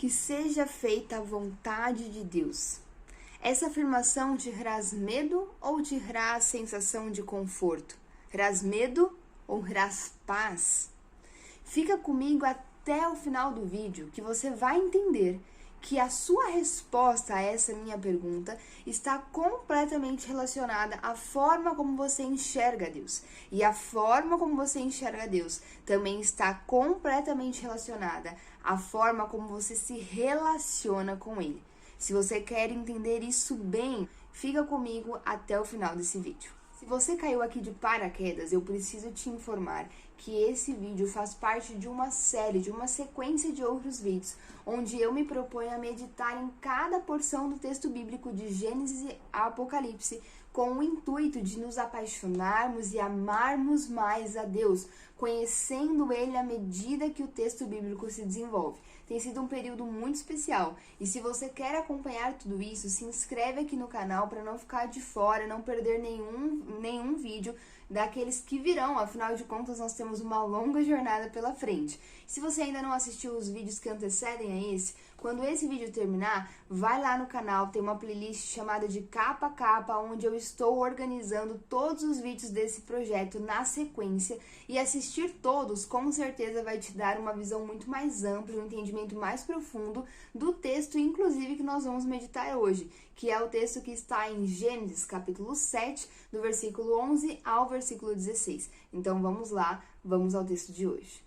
que seja feita a vontade de Deus. Essa afirmação te traz medo ou te traz sensação de conforto? Traz medo ou traz paz? Fica comigo até o final do vídeo que você vai entender que a sua resposta a essa minha pergunta está completamente relacionada à forma como você enxerga Deus. E a forma como você enxerga Deus também está completamente relacionada à forma como você se relaciona com Ele. Se você quer entender isso bem, fica comigo até o final desse vídeo. Se você caiu aqui de paraquedas, eu preciso te informar que esse vídeo faz parte de uma série, de uma sequência de outros vídeos, onde eu me proponho a meditar em cada porção do texto bíblico de Gênesis a Apocalipse, com o intuito de nos apaixonarmos e amarmos mais a Deus, conhecendo Ele à medida que o texto bíblico se desenvolve. Tem sido um período muito especial e se você quer acompanhar tudo isso, se inscreve aqui no canal para não ficar de fora, não perder nenhum vídeo daqueles que virão, afinal de contas nós temos uma longa jornada pela frente. Se você ainda não assistiu os vídeos que antecedem a esse, quando esse vídeo terminar, vai lá no canal, tem uma playlist chamada de Capa a Capa, onde eu estou organizando todos os vídeos desse projeto na sequência, e assistir todos com certeza vai te dar uma visão muito mais ampla, um entendimento mais profundo do texto, inclusive que nós vamos meditar hoje, que é o texto que está em Gênesis capítulo 7, do versículo 11 ao versículo 16. Então vamos lá, vamos ao texto de hoje.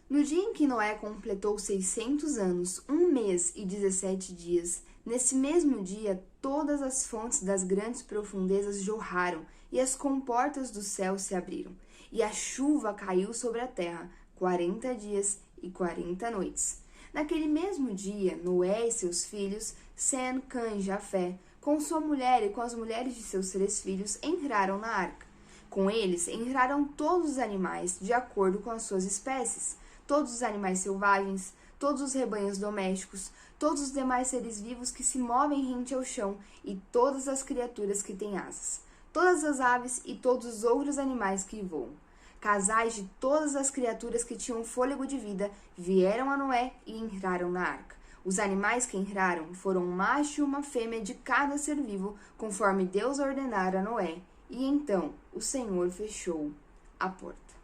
No dia em que Noé completou 600 anos, 1 mês e 17 dias, nesse mesmo dia todas as fontes das grandes profundezas jorraram e as comportas do céu se abriram, e a chuva caiu sobre a terra 40 dias e 40 noites. Naquele mesmo dia, Noé e seus filhos, Sem, Cã e Jafé, com sua mulher e com as mulheres de seus 3 filhos, entraram na arca. Com eles entraram todos os animais, de acordo com as suas espécies, todos os animais selvagens, todos os rebanhos domésticos, todos os demais seres vivos que se movem rente ao chão e todas as criaturas que têm asas, todas as aves e todos os outros animais que voam. Casais de todas as criaturas que tinham fôlego de vida vieram a Noé e entraram na arca. Os animais que entraram foram um macho e uma fêmea de cada ser vivo, conforme Deus ordenara a Noé. E então o Senhor fechou a porta.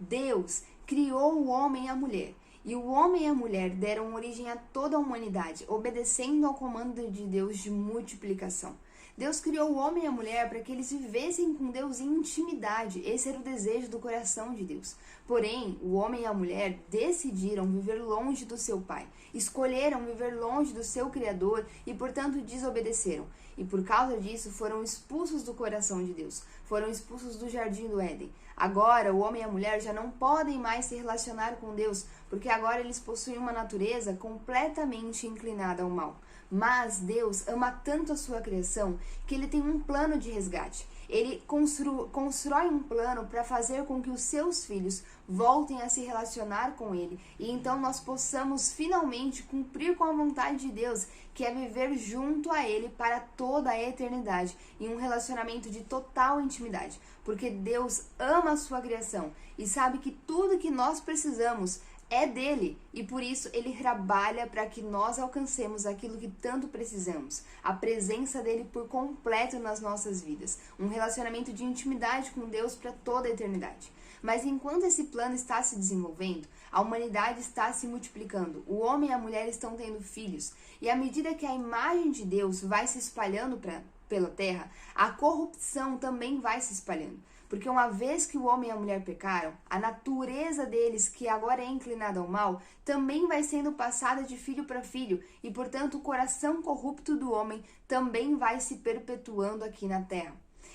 Deus criou o homem e a mulher, e o homem e a mulher deram origem a toda a humanidade, obedecendo ao comando de Deus de multiplicação. Deus criou o homem e a mulher para que eles vivessem com Deus em intimidade. Esse era o desejo do coração de Deus. Porém, o homem e a mulher decidiram viver longe do seu pai. Escolheram viver longe do seu Criador e, portanto, desobedeceram. E por causa disso, foram expulsos do coração de Deus. Foram expulsos do jardim do Éden. Agora, o homem e a mulher já não podem mais se relacionar com Deus, porque agora eles possuem uma natureza completamente inclinada ao mal. Mas Deus ama tanto a sua criação que Ele tem um plano de resgate. Ele constrói um plano para fazer com que os seus filhos voltem a se relacionar com Ele. E então nós possamos finalmente cumprir com a vontade de Deus, que é viver junto a Ele para toda a eternidade, em um relacionamento de total intimidade. Porque Deus ama a sua criação e sabe que tudo que nós precisamos é dele, e por isso ele trabalha para que nós alcancemos aquilo que tanto precisamos, a presença dele por completo nas nossas vidas, um relacionamento de intimidade com Deus para toda a eternidade. Mas enquanto esse plano está se desenvolvendo, a humanidade está se multiplicando, o homem e a mulher estão tendo filhos, e à medida que a imagem de Deus vai se espalhando pela terra, a corrupção também vai se espalhando. Porque uma vez que o homem e a mulher pecaram, a natureza deles, que agora é inclinada ao mal, também vai sendo passada de filho para filho, e portanto o coração corrupto do homem também vai se perpetuando aqui na terra.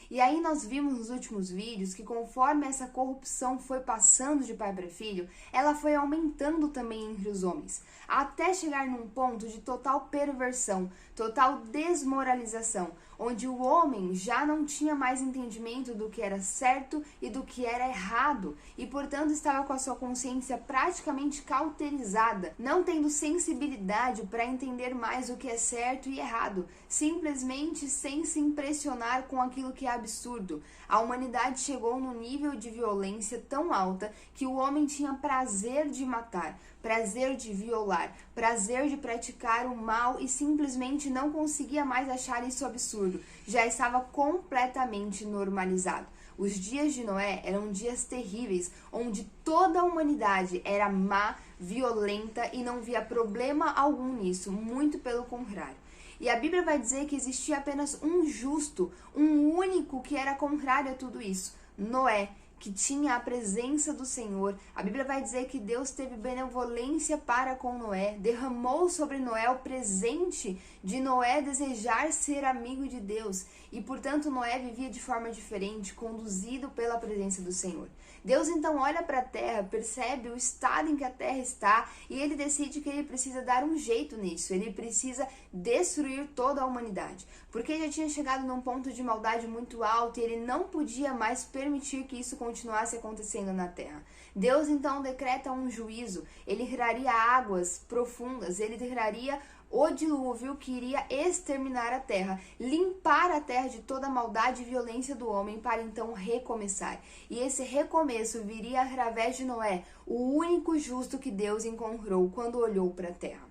E aí nós vimos nos últimos vídeos que conforme essa corrupção foi passando de pai para filho, ela foi aumentando também entre os homens, até chegar num ponto de total perversão, total desmoralização, onde o homem já não tinha mais entendimento do que era certo e do que era errado, e portanto estava com a sua consciência praticamente cauterizada, não tendo sensibilidade para entender mais o que é certo e errado, simplesmente sem se impressionar com aquilo que é absurdo. A humanidade chegou num nível de violência tão alta que o homem tinha prazer de matar, prazer de violar, prazer de praticar o mal e simplesmente não conseguia mais achar isso absurdo. Já estava completamente normalizado. Os dias de Noé eram dias terríveis, onde toda a humanidade era má, violenta e não via problema algum nisso, muito pelo contrário. E a Bíblia vai dizer que existia apenas um justo, um único que era contrário a tudo isso, Noé, que tinha a presença do Senhor. A Bíblia vai dizer que Deus teve benevolência para com Noé, derramou sobre Noé o presente de Noé desejar ser amigo de Deus. E, portanto, Noé vivia de forma diferente, conduzido pela presença do Senhor. Deus, então, olha para a terra, percebe o estado em que a terra está e ele decide que ele precisa dar um jeito nisso. Ele precisa destruir toda a humanidade, porque já tinha chegado num ponto de maldade muito alto e ele não podia mais permitir que isso continuasse acontecendo na terra. Deus, então, decreta um juízo. Ele traria águas profundas, ele traria o dilúvio que iria exterminar a terra, limpar a terra de toda a maldade e violência do homem para então recomeçar. E esse recomeço viria através de Noé, o único justo que Deus encontrou quando olhou para a terra.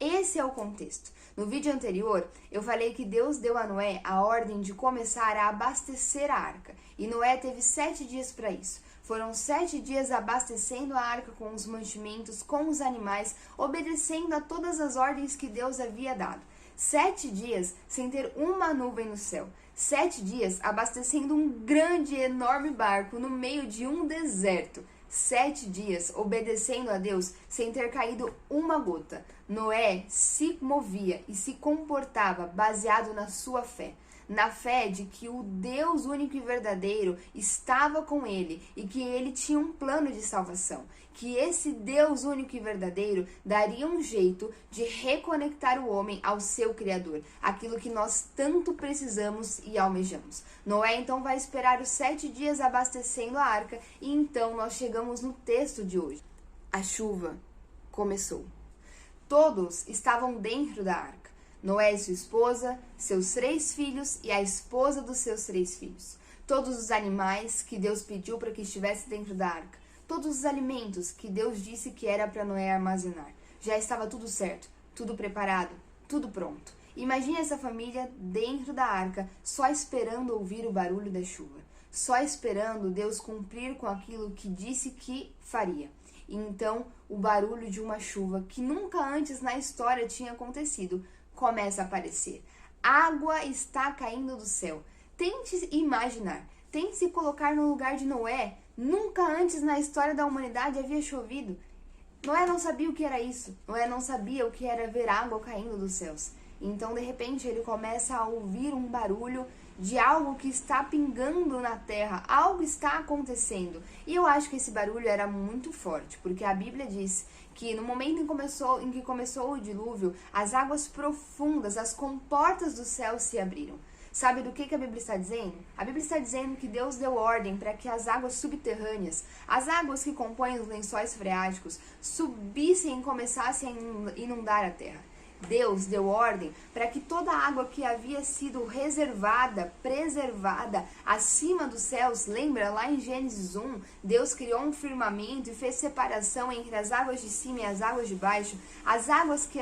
Esse é o contexto. No vídeo anterior, eu falei que Deus deu a Noé a ordem de começar a abastecer a arca. E Noé teve 7 dias para isso. Foram 7 dias abastecendo a arca com os mantimentos, com os animais, obedecendo a todas as ordens que Deus havia dado. 7 dias sem ter uma nuvem no céu. 7 dias abastecendo um grande, enorme barco no meio de um deserto. 7 dias obedecendo a Deus sem ter caído uma gota. Noé se movia e se comportava baseado na sua fé. Na fé de que o Deus único e verdadeiro estava com ele e que ele tinha um plano de salvação. Que esse Deus único e verdadeiro daria um jeito de reconectar o homem ao seu Criador, aquilo que nós tanto precisamos e almejamos. Noé então vai esperar os 7 dias abastecendo a arca e então nós chegamos no texto de hoje. A chuva começou. Todos estavam dentro da arca. Noé e sua esposa, seus 3 filhos e a esposa dos seus 3 filhos. Todos os animais que Deus pediu para que estivesse dentro da arca. Todos os alimentos que Deus disse que era para Noé armazenar. Já estava tudo certo, tudo preparado, tudo pronto. Imagine essa família dentro da arca, só esperando ouvir o barulho da chuva. Só esperando Deus cumprir com aquilo que disse que faria. E então, o barulho de uma chuva que nunca antes na história tinha acontecido começa a aparecer. Água está caindo do céu. Tente imaginar, tente se colocar no lugar de Noé. Nunca antes na história da humanidade havia chovido. Noé não sabia o que era isso. Noé não sabia o que era ver água caindo dos céus. Então, de repente, ele começa a ouvir um barulho de algo que está pingando na terra, algo está acontecendo. E eu acho que esse barulho era muito forte, porque a Bíblia diz que no momento em que começou o dilúvio, as águas profundas, as comportas do céu se abriram. Sabe do que a Bíblia está dizendo? A Bíblia está dizendo que Deus deu ordem para que as águas subterrâneas, as águas que compõem os lençóis freáticos, subissem e começassem a inundar a terra. Deus deu ordem para que toda a água que havia sido reservada, preservada acima dos céus, lembra lá em Gênesis 1, Deus criou um firmamento e fez separação entre as águas de cima e as águas de baixo, as águas que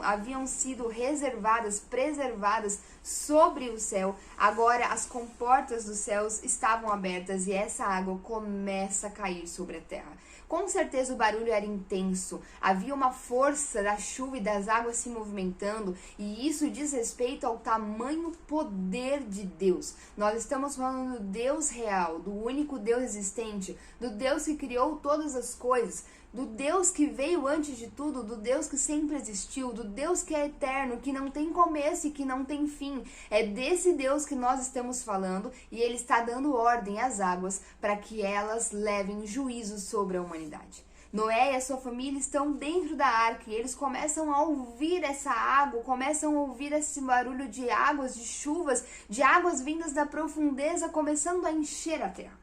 haviam sido reservadas, preservadas sobre o céu, agora as comportas dos céus estavam abertas e essa água começa a cair sobre a terra. Com certeza o barulho era intenso, havia uma força da chuva e das águas se movimentando, e isso diz respeito ao tamanho poder de Deus. Nós estamos falando do Deus real, do único Deus existente, do Deus que criou todas as coisas, do Deus que veio antes de tudo, do Deus que sempre existiu, do Deus que é eterno, que não tem começo e que não tem fim. É desse Deus que nós estamos falando e ele está dando ordem às águas para que elas levem juízo sobre a humanidade. Noé e a sua família estão dentro da arca e eles começam a ouvir essa água, começam a ouvir esse barulho de águas, de chuvas, de águas vindas da profundeza, começando a encher a terra.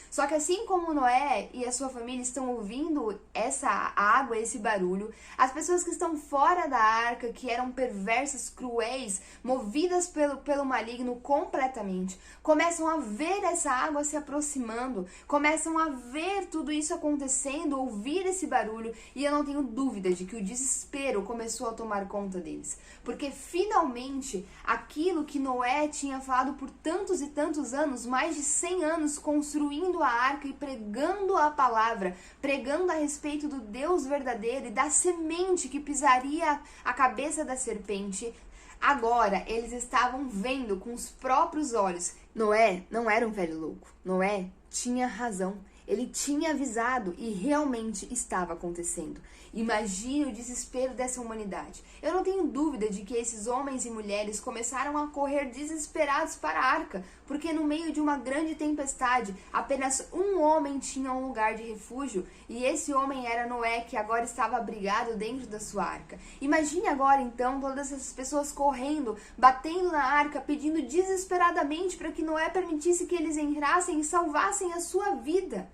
Só que assim como Noé e a sua família estão ouvindo essa água, esse barulho, as pessoas que estão fora da arca, que eram perversas, cruéis, movidas pelo maligno completamente, começam a ver essa água se aproximando, começam a ver tudo isso acontecendo, ouvir esse barulho, e eu não tenho dúvida de que o desespero começou a tomar conta deles. Porque finalmente aquilo que Noé tinha falado por tantos e tantos anos, mais de 100 anos, construindo a arca e pregando a palavra, pregando a respeito do Deus verdadeiro e da semente que pisaria a cabeça da serpente, agora eles estavam vendo com os próprios olhos. Noé não era um velho louco. Noé tinha razão. Ele tinha avisado e realmente estava acontecendo. Imagine o desespero dessa humanidade. Eu não tenho dúvida de que esses homens e mulheres começaram a correr desesperados para a arca, porque no meio de uma grande tempestade, apenas um homem tinha um lugar de refúgio, e esse homem era Noé, que agora estava abrigado dentro da sua arca. Imagine agora então todas essas pessoas correndo, batendo na arca, pedindo desesperadamente para que Noé permitisse que eles entrassem e salvassem a sua vida.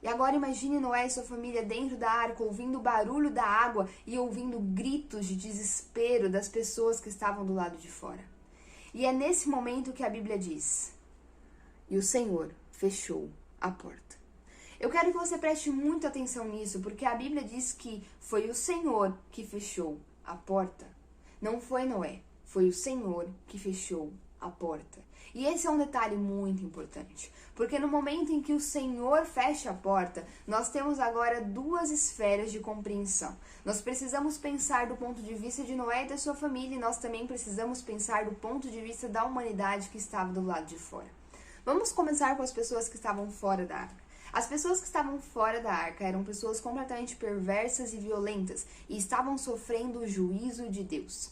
E agora imagine Noé e sua família dentro da arca, ouvindo o barulho da água e ouvindo gritos de desespero das pessoas que estavam do lado de fora. E é nesse momento que a Bíblia diz: e o Senhor fechou a porta. Eu quero que você preste muita atenção nisso, porque a Bíblia diz que foi o Senhor que fechou a porta. Não foi Noé, foi o Senhor que fechou a porta. E esse é um detalhe muito importante, porque no momento em que o Senhor fecha a porta, nós temos agora duas esferas de compreensão. Nós precisamos pensar do ponto de vista de Noé e da sua família, e nós também precisamos pensar do ponto de vista da humanidade que estava do lado de fora. Vamos começar com as pessoas que estavam fora da arca. As pessoas que estavam fora da arca eram pessoas completamente perversas e violentas, e estavam sofrendo o juízo de Deus.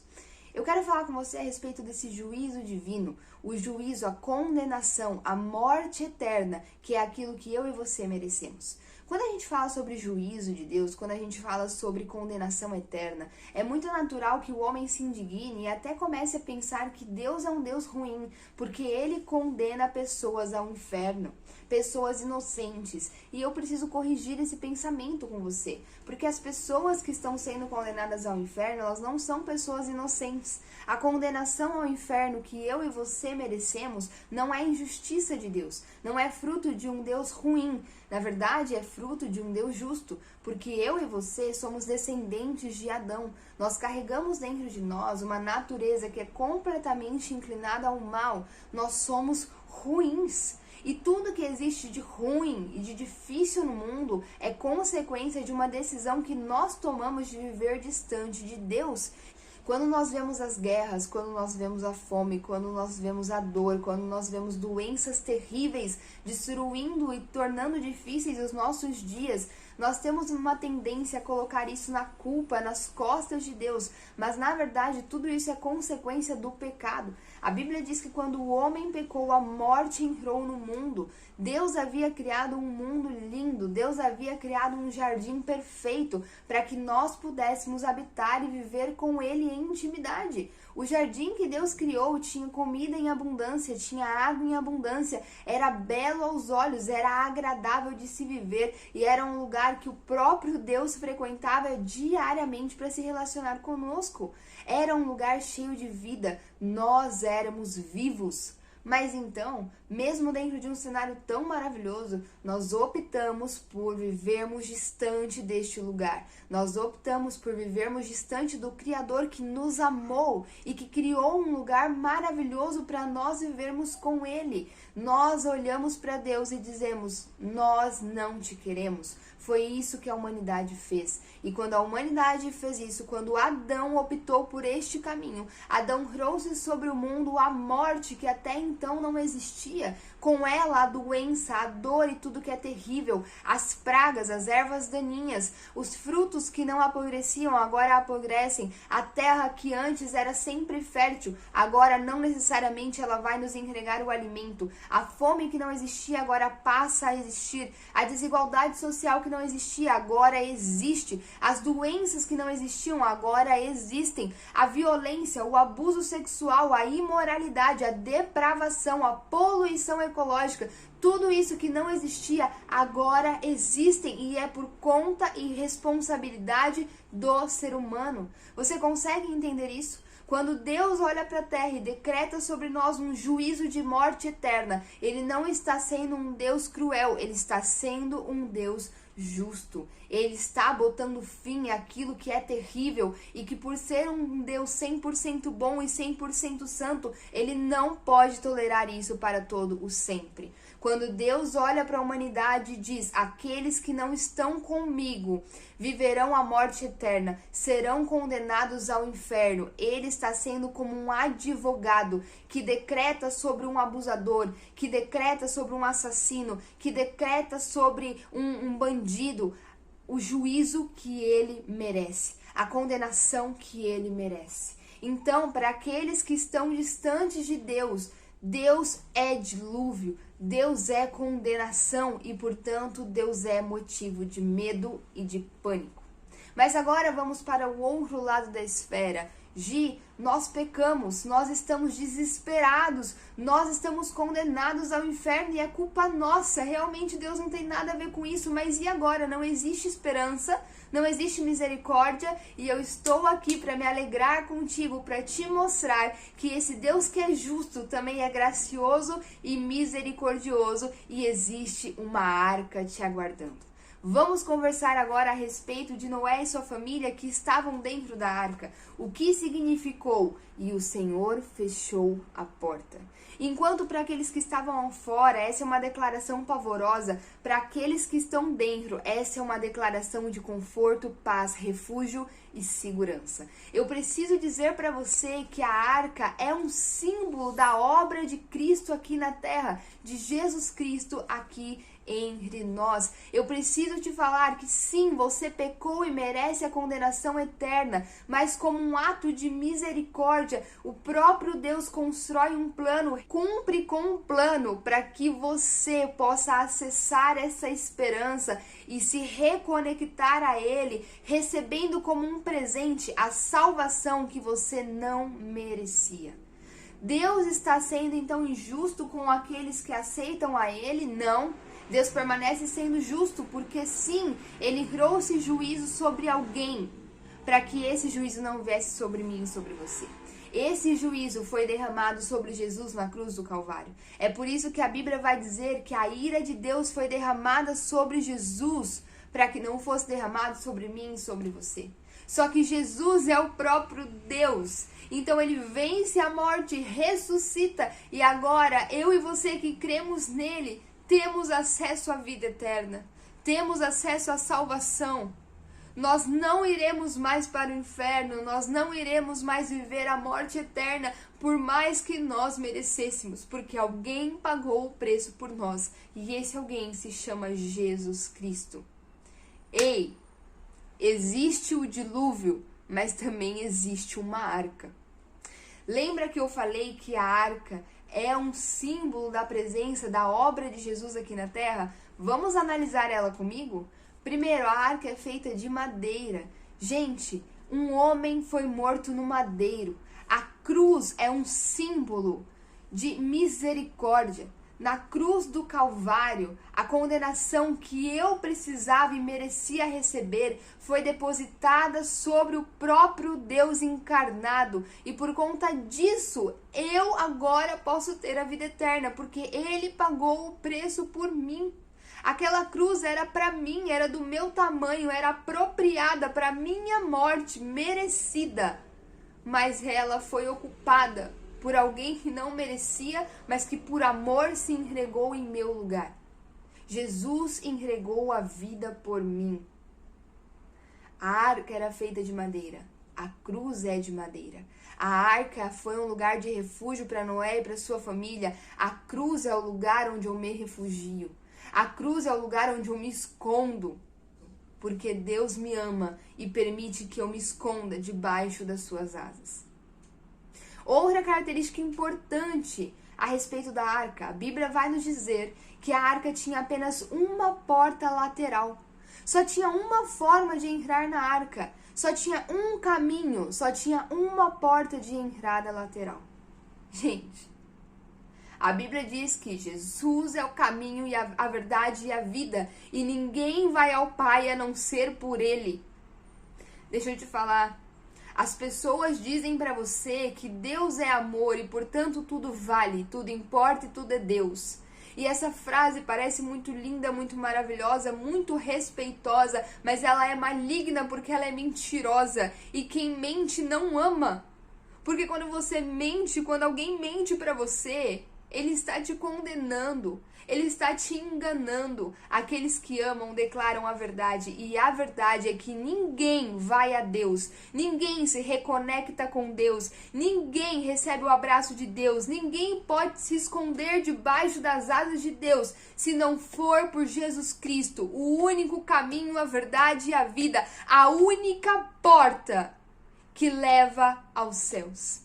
Eu quero falar com você a respeito desse juízo divino, o juízo, a condenação, a morte eterna, que é aquilo que eu e você merecemos. Quando a gente fala sobre juízo de Deus, quando a gente fala sobre condenação eterna, é muito natural que o homem se indigne e até comece a pensar que Deus é um Deus ruim, porque ele condena pessoas ao inferno, pessoas inocentes. E eu preciso corrigir esse pensamento com você, porque as pessoas que estão sendo condenadas ao inferno, elas não são pessoas inocentes. A condenação ao inferno que eu e você merecemos não é injustiça de Deus, não é fruto de um Deus ruim. Na verdade, é fruto de um Deus justo, porque eu e você somos descendentes de Adão. Nós carregamos dentro de nós uma natureza que é completamente inclinada ao mal. Nós somos ruins. E tudo que existe de ruim e de difícil no mundo é consequência de uma decisão que nós tomamos de viver distante de Deus. Quando nós vemos as guerras, quando nós vemos a fome, quando nós vemos a dor, quando nós vemos doenças terríveis destruindo e tornando difíceis os nossos dias, nós temos uma tendência a colocar isso na culpa, nas costas de Deus, mas na verdade tudo isso é consequência do pecado. A Bíblia diz que quando o homem pecou, a morte entrou no mundo. Deus havia criado um mundo lindo, Deus havia criado um jardim perfeito para que nós pudéssemos habitar e viver com Ele em intimidade. O jardim que Deus criou tinha comida em abundância, tinha água em abundância, era belo aos olhos, era agradável de se viver e era um lugar que o próprio Deus frequentava diariamente para se relacionar conosco. Era um lugar cheio de vida, nós éramos vivos. Mas então, mesmo dentro de um cenário tão maravilhoso, nós optamos por vivermos distante deste lugar. Nós optamos por vivermos distante do Criador que nos amou e que criou um lugar maravilhoso para nós vivermos com Ele. Nós olhamos para Deus e dizemos: nós não te queremos. Foi isso que a humanidade fez. E quando a humanidade fez isso, quando Adão optou por este caminho, Adão trouxe sobre o mundo a morte que até então não existia. Com ela a doença, a dor e tudo que é terrível, as pragas, as ervas daninhas, os frutos que não apodreciam agora apodrecem, a terra que antes era sempre fértil, agora não necessariamente ela vai nos entregar o alimento, a fome que não existia agora passa a existir, a desigualdade social que não existia agora existe. As doenças que não existiam agora existem. A violência, o abuso sexual, a imoralidade, a depravação, a poluição ecológica, tudo isso que não existia agora existem e é por conta e responsabilidade do ser humano. Você consegue entender isso? Quando Deus olha para a terra e decreta sobre nós um juízo de morte eterna, Ele não está sendo um Deus cruel, Ele está sendo um Deus justo. Ele está botando fim àquilo que é terrível e que por ser um Deus 100% bom e 100% santo, Ele não pode tolerar isso para todo o sempre. Quando Deus olha para a humanidade e diz: aqueles que não estão comigo viverão a morte eterna, serão condenados ao inferno. Ele está sendo como um advogado que decreta sobre um abusador, que decreta sobre um assassino, que decreta sobre um bandido o juízo que ele merece, a condenação que ele merece. Então, para aqueles que estão distantes de Deus, Deus é dilúvio, Deus é condenação e, portanto, Deus é motivo de medo e de pânico. Mas agora vamos para o outro lado da esfera. Gi, nós pecamos, nós estamos desesperados, nós estamos condenados ao inferno e é culpa nossa. Realmente Deus não tem nada a ver com isso, mas e agora? Não existe esperança, não existe misericórdia e eu estou aqui para me alegrar contigo, para te mostrar que esse Deus que é justo também é gracioso e misericordioso e existe uma arca te aguardando. Vamos conversar agora a respeito de Noé e sua família que estavam dentro da arca. O que significou? E o Senhor fechou a porta. Enquanto para aqueles que estavam fora, essa é uma declaração pavorosa, para aqueles que estão dentro, essa é uma declaração de conforto, paz, refúgio e segurança. Eu preciso dizer para você que a arca é um símbolo da obra de Cristo aqui na terra, de Jesus Cristo aqui entre nós. Eu preciso te falar que sim, você pecou e merece a condenação eterna, mas como um ato de misericórdia, o próprio Deus constrói um plano, cumpre com um plano para que você possa acessar essa esperança e se reconectar a Ele, recebendo como um presente a salvação que você não merecia. Deus está sendo então injusto com aqueles que aceitam a Ele? Não. Deus permanece sendo justo porque sim, Ele trouxe juízo sobre alguém para que esse juízo não viesse sobre mim e sobre você. Esse juízo foi derramado sobre Jesus na cruz do Calvário. É por isso que a Bíblia vai dizer que a ira de Deus foi derramada sobre Jesus para que não fosse derramado sobre mim e sobre você. Só que Jesus é o próprio Deus. Então ele vence a morte, ressuscita e agora eu e você que cremos nele temos acesso à vida eterna, temos acesso à salvação. Nós não iremos mais para o inferno, nós não iremos mais viver a morte eterna, por mais que nós merecêssemos, porque alguém pagou o preço por nós, e esse alguém se chama Jesus Cristo. Ei, existe o dilúvio, mas também existe uma arca. Lembra que eu falei que a arca é um símbolo da presença, da obra de Jesus aqui na terra? Vamos analisar ela comigo? Primeiro, a arca é feita de madeira. Gente, um homem foi morto no madeiro. A cruz é um símbolo de misericórdia. Na cruz do Calvário, a condenação que eu precisava e merecia receber foi depositada sobre o próprio Deus encarnado. E por conta disso, eu agora posso ter a vida eterna, porque Ele pagou o preço por mim. Aquela cruz era para mim, era do meu tamanho, era apropriada para minha morte, merecida. Mas ela foi ocupada por alguém que não merecia, mas que por amor se entregou em meu lugar. Jesus entregou a vida por mim. A arca era feita de madeira. A cruz é de madeira. A arca foi um lugar de refúgio para Noé e para sua família. A cruz é o lugar onde eu me refugio. A cruz é o lugar onde eu me escondo. Porque Deus me ama e permite que eu me esconda debaixo das suas asas. Outra característica importante a respeito da arca, a Bíblia vai nos dizer que a arca tinha apenas uma porta lateral. Só tinha uma forma de entrar na arca. Só tinha um caminho, só tinha uma porta de entrada lateral. Gente, a Bíblia diz que Jesus é o caminho e a verdade e a vida, e ninguém vai ao Pai a não ser por Ele. Deixa eu te falar, as pessoas dizem pra você que Deus é amor e, portanto, tudo vale, tudo importa e tudo é Deus. E essa frase parece muito linda, muito maravilhosa, muito respeitosa, mas ela é maligna porque ela é mentirosa. E quem mente não ama. Porque quando você mente, quando alguém mente pra você, ele está te condenando, ele está te enganando. Aqueles que amam declaram a verdade, e a verdade é que ninguém vai a Deus, ninguém se reconecta com Deus, ninguém recebe o abraço de Deus, ninguém pode se esconder debaixo das asas de Deus, se não for por Jesus Cristo, o único caminho, a verdade e a vida, a única porta que leva aos céus.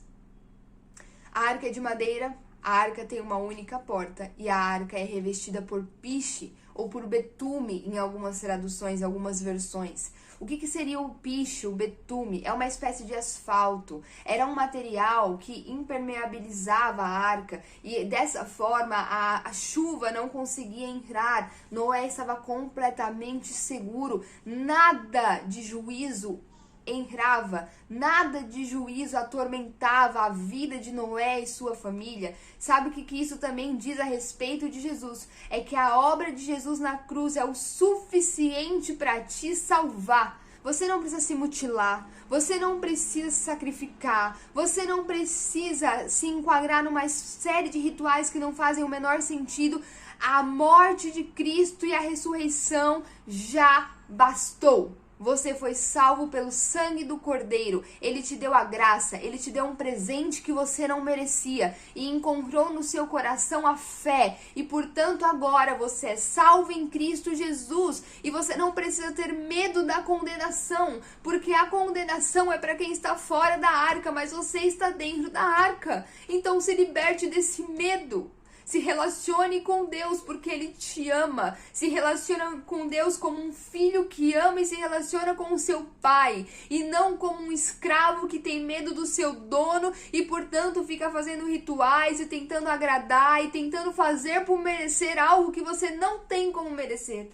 A arca é de madeira. A arca tem uma única porta e a arca é revestida por piche ou por betume em algumas traduções, algumas versões. O que seria o piche, o betume? É uma espécie de asfalto. Era um material que impermeabilizava a arca e dessa forma a chuva não conseguia entrar. Noé estava completamente seguro. Nada de juízo entrava, nada de juízo atormentava a vida de Noé e sua família. Sabe o que isso também diz a respeito de Jesus? É que a obra de Jesus na cruz é o suficiente para te salvar. Você não precisa se mutilar, você não precisa se sacrificar, você não precisa se enquadrar numa série de rituais que não fazem o menor sentido. A morte de Cristo e a ressurreição já bastou. Você foi salvo pelo sangue do Cordeiro. Ele te deu a graça, ele te deu um presente que você não merecia e encontrou no seu coração a fé. E portanto agora você é salvo em Cristo Jesus e você não precisa ter medo da condenação, porque a condenação é para quem está fora da arca, mas você está dentro da arca. Então se liberte desse medo. Se relacione com Deus porque Ele te ama. Se relaciona com Deus como um filho que ama e se relaciona com o seu pai. E não como um escravo que tem medo do seu dono e, portanto, fica fazendo rituais e tentando agradar e tentando fazer por merecer algo que você não tem como merecer.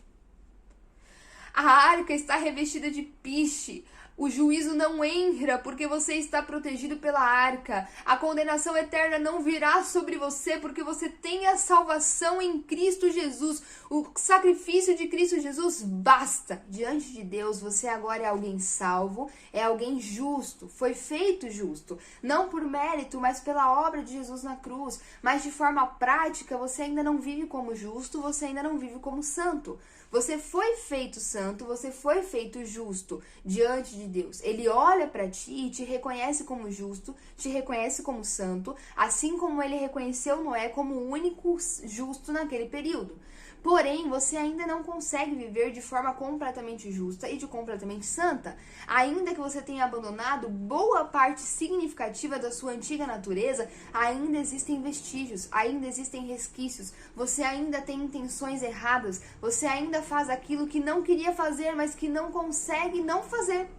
A arca está revestida de piche. O juízo não entra porque você está protegido pela arca. A condenação eterna não virá sobre você porque você tem a salvação em Cristo Jesus. O sacrifício de Cristo Jesus basta. Diante de Deus, você agora é alguém salvo, é alguém justo, foi feito justo. Não por mérito, mas pela obra de Jesus na cruz. Mas de forma prática, você ainda não vive como justo, você ainda não vive como santo. Você foi feito santo, você foi feito justo diante de Deus. Ele olha para ti e te reconhece como justo, te reconhece como santo, assim como ele reconheceu Noé como o único justo naquele período. Porém, você ainda não consegue viver de forma completamente justa e de completamente santa. Ainda que você tenha abandonado boa parte significativa da sua antiga natureza, ainda existem vestígios, ainda existem resquícios. Você ainda tem intenções erradas, você ainda faz aquilo que não queria fazer, mas que não consegue não fazer.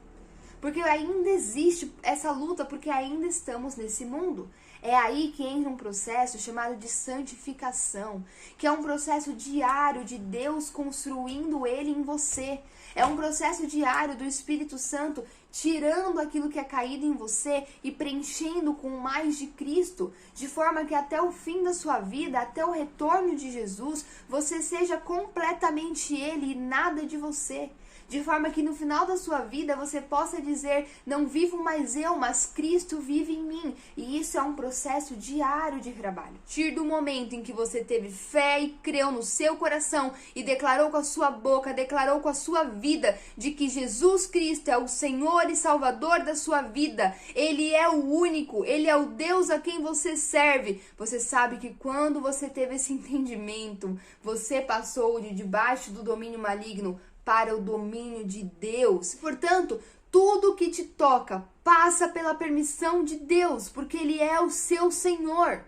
Porque ainda existe essa luta, porque ainda estamos nesse mundo. É aí que entra um processo chamado de santificação, que é um processo diário de Deus construindo Ele em você. É um processo diário do Espírito Santo tirando aquilo que é caído em você e preenchendo com mais de Cristo, de forma que até o fim da sua vida, até o retorno de Jesus, você seja completamente Ele e nada de você. De forma que no final da sua vida você possa dizer, não vivo mais eu, mas Cristo vive em mim. E isso é um processo diário de trabalho. A partir do momento em que você teve fé e creu no seu coração e declarou com a sua boca, declarou com a sua vida de que Jesus Cristo é o Senhor e Salvador da sua vida. Ele é o único, Ele é o Deus a quem você serve. Você sabe que quando você teve esse entendimento, você passou de debaixo do domínio maligno para o domínio de Deus. Portanto, tudo que te toca passa pela permissão de Deus, porque Ele é o seu Senhor.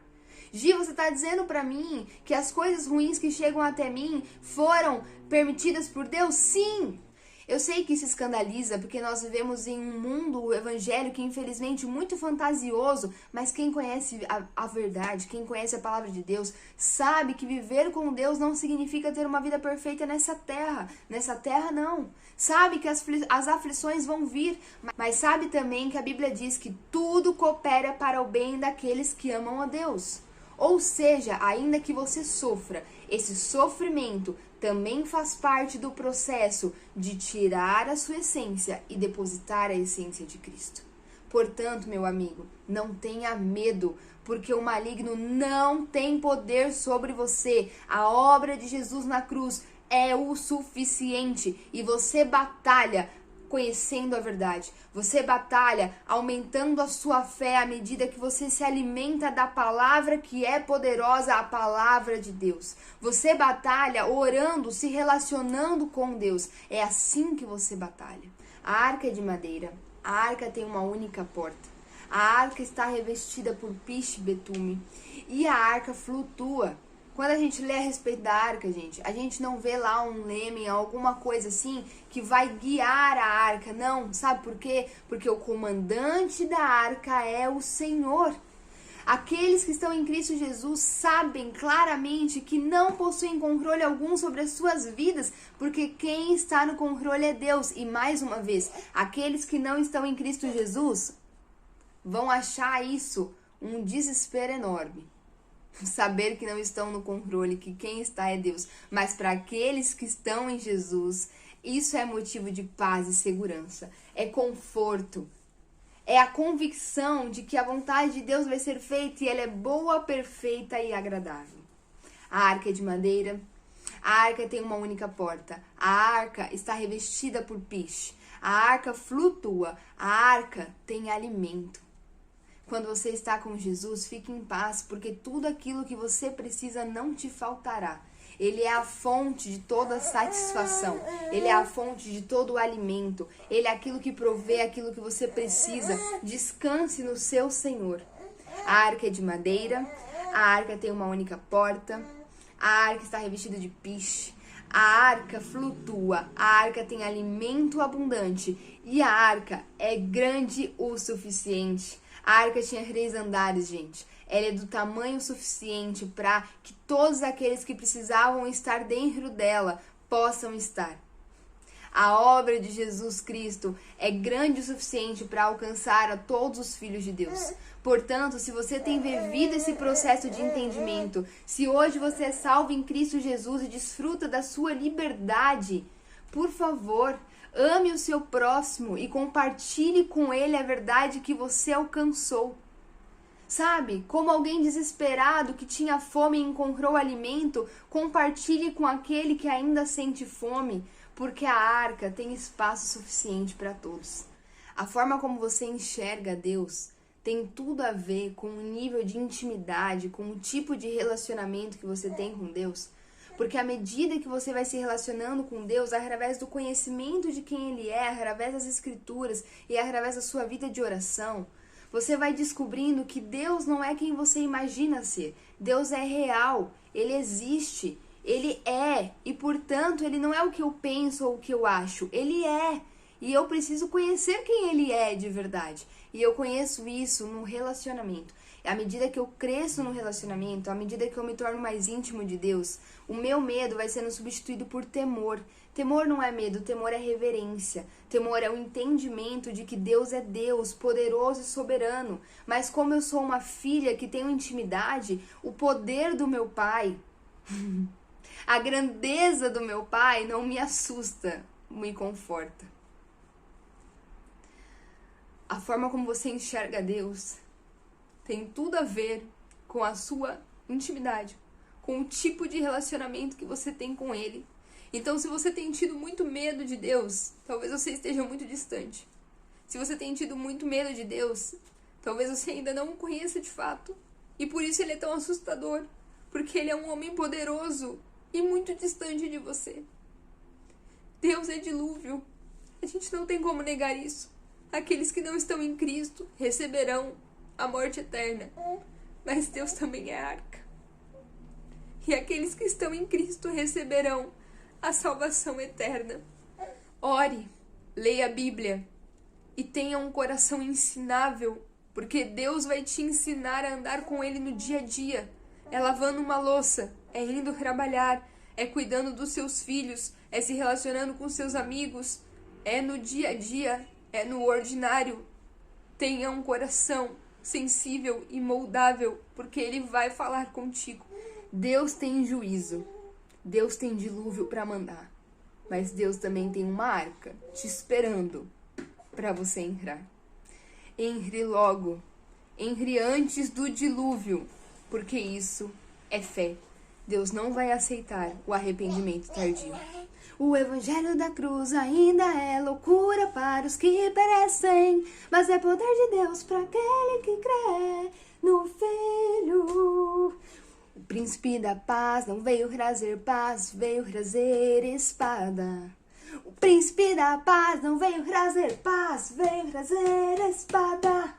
Gi, você está dizendo para mim que as coisas ruins que chegam até mim foram permitidas por Deus? Sim, Eu sei que isso escandaliza porque nós vivemos em um mundo evangélico, infelizmente, muito fantasioso, mas quem conhece a verdade, quem conhece a palavra de Deus, sabe que viver com Deus não significa ter uma vida perfeita nessa terra. Nessa terra, não. Sabe que as aflições vão vir, mas sabe também que a Bíblia diz que tudo coopera para o bem daqueles que amam a Deus. Ou seja, ainda que você sofra, esse sofrimento também faz parte do processo de tirar a sua essência e depositar a essência de Cristo. Portanto, meu amigo, não tenha medo, porque o maligno não tem poder sobre você. A obra de Jesus na cruz é o suficiente e você batalha conhecendo a verdade. Você batalha aumentando a sua fé à medida que você se alimenta da palavra que é poderosa, a palavra de Deus. Você batalha orando, se relacionando com Deus. É assim que você batalha. A arca é de madeira. A arca tem uma única porta. A arca está revestida por piche e betume. E a arca flutua. Quando a gente lê a respeito da arca, gente, a gente não vê lá um leme, alguma coisa assim, que vai guiar a arca. Não, sabe por quê? Porque o comandante da arca é o Senhor. Aqueles que estão em Cristo Jesus sabem claramente que não possuem controle algum sobre as suas vidas, porque quem está no controle é Deus. E mais uma vez, aqueles que não estão em Cristo Jesus vão achar isso um desespero enorme. Saber que não estão no controle, que quem está é Deus. Mas para aqueles que estão em Jesus, isso é motivo de paz e segurança. É conforto. É a convicção de que a vontade de Deus vai ser feita e ela é boa, perfeita e agradável. A arca é de madeira. A arca tem uma única porta. A arca está revestida por piche. A arca flutua. A arca tem alimento. Quando você está com Jesus, fique em paz, porque tudo aquilo que você precisa não te faltará. Ele é a fonte de toda satisfação. Ele é a fonte de todo o alimento. Ele é aquilo que provê aquilo que você precisa. Descanse no seu Senhor. A arca é de madeira. A arca tem uma única porta. A arca está revestida de piche. A arca flutua. A arca tem alimento abundante. E a arca é grande o suficiente. A arca tinha 3 andares, gente. Ela é do tamanho suficiente para que todos aqueles que precisavam estar dentro dela possam estar. A obra de Jesus Cristo é grande o suficiente para alcançar a todos os filhos de Deus. Portanto, se você tem vivido esse processo de entendimento, se hoje você é salvo em Cristo Jesus e desfruta da sua liberdade, por favor, ame o seu próximo e compartilhe com ele a verdade que você alcançou. Sabe, como alguém desesperado que tinha fome e encontrou alimento, compartilhe com aquele que ainda sente fome, porque a arca tem espaço suficiente para todos. A forma como você enxerga Deus tem tudo a ver com o nível de intimidade, com o tipo de relacionamento que você tem com Deus. Porque à medida que você vai se relacionando com Deus, através do conhecimento de quem Ele é, através das Escrituras e através da sua vida de oração, você vai descobrindo que Deus não é quem você imagina ser. Deus é real, Ele existe, Ele é. E, portanto, Ele não é o que eu penso ou o que eu acho. Ele é. E eu preciso conhecer quem Ele é de verdade. E eu conheço isso no relacionamento. À medida que eu cresço no relacionamento, à medida que eu me torno mais íntimo de Deus, o meu medo vai sendo substituído por temor. Temor não é medo, temor é reverência. Temor é o entendimento de que Deus é Deus, poderoso e soberano. Mas como eu sou uma filha que tenho intimidade, o poder do meu Pai, a grandeza do meu Pai não me assusta, me conforta. A forma como você enxerga Deus tem tudo a ver com a sua intimidade, com o tipo de relacionamento que você tem com Ele. Então, se você tem tido muito medo de Deus, talvez você esteja muito distante. Se você tem tido muito medo de Deus, talvez você ainda não o conheça de fato. E por isso Ele é tão assustador, porque Ele é um homem poderoso e muito distante de você. Deus é dilúvio. A gente não tem como negar isso. Aqueles que não estão em Cristo receberão a morte eterna, mas Deus também é arca. E aqueles que estão em Cristo receberão a salvação eterna. Ore, leia a Bíblia e tenha um coração ensinável, porque Deus vai te ensinar a andar com Ele no dia a dia. É lavando uma louça, é indo trabalhar, é cuidando dos seus filhos, é se relacionando com seus amigos, é no dia a dia, é no ordinário. Tenha um coração sensível e moldável, porque Ele vai falar contigo. Deus tem juízo, Deus tem dilúvio para mandar, mas Deus também tem uma arca te esperando para você entrar. Entre logo, entre antes do dilúvio, porque isso é fé. Deus não vai aceitar o arrependimento tardio. O evangelho da cruz ainda é loucura para os que perecem, mas é poder de Deus para aquele que crê no Filho. O príncipe da paz não veio trazer paz, veio trazer espada. O príncipe da paz não veio trazer paz, veio trazer espada.